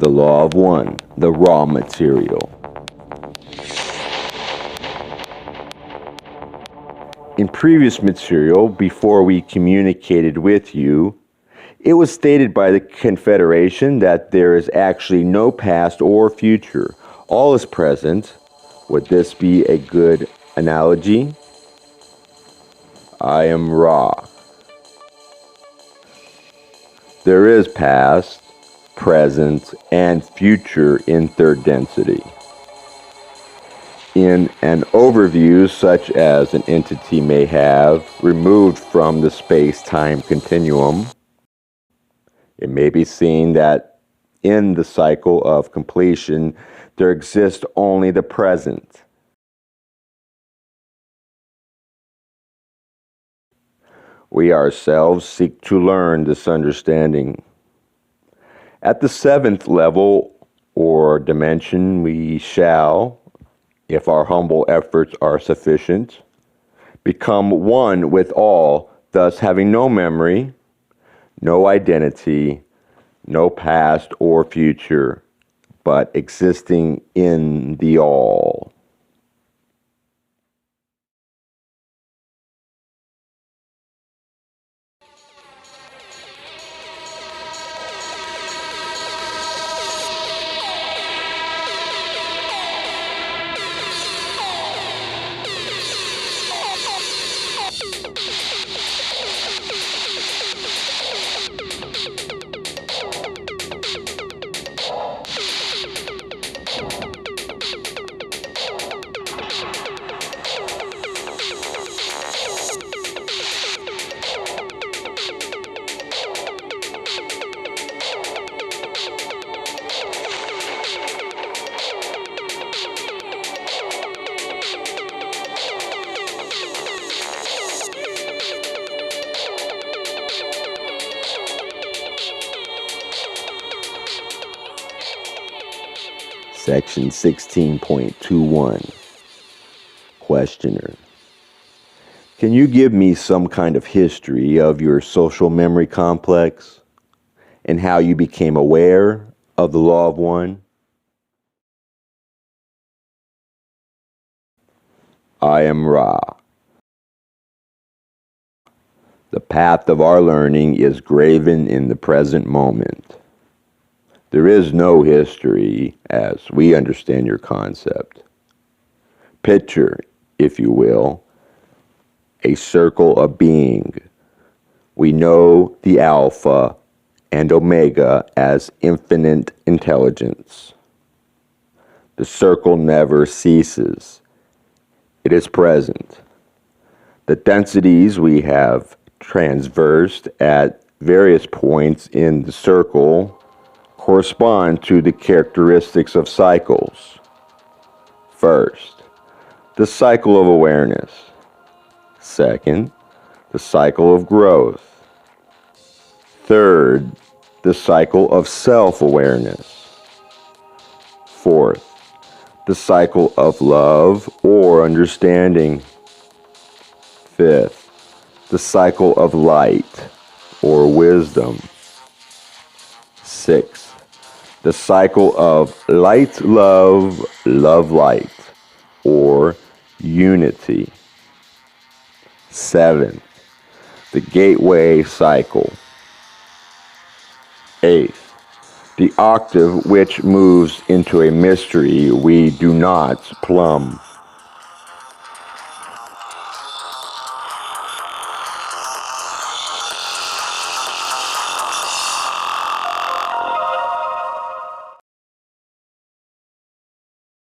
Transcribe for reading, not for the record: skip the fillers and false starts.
The law of one, the raw material. In previous material, before we communicated with you, it was stated by the Confederation that there is actually no past or future. All is present. Would this be a good analogy? I am Ra. There is past, present, and future in third density. In an overview such as an entity may have, removed from the space-time continuum, it may be seen that in the cycle of completion, there exists only the present. We ourselves seek to learn this understanding. At the seventh level or dimension, we shall, if our humble efforts are sufficient, become one with all, thus having no memory, no identity, no past or future, but existing in the all. Section 16.21. Questioner. Can you give me some kind of history of your social memory complex and how you became aware of the law of one? I am Ra. The path of our learning is graven in the present moment. There is no history as we understand your concept. Picture, if you will, a circle of being. We know the Alpha and Omega as infinite intelligence. The circle never ceases. It is present. The densities we have transversed at various points in the circle correspond to the characteristics of cycles. First, the cycle of awareness. Second, the cycle of growth. Third, the cycle of self-awareness. Fourth, the cycle of love or understanding. Fifth, the cycle of light or wisdom. Sixth, the cycle of light, love, love, light, or unity. Seventh, the gateway cycle. Eighth, the octave which moves into a mystery we do not plumb.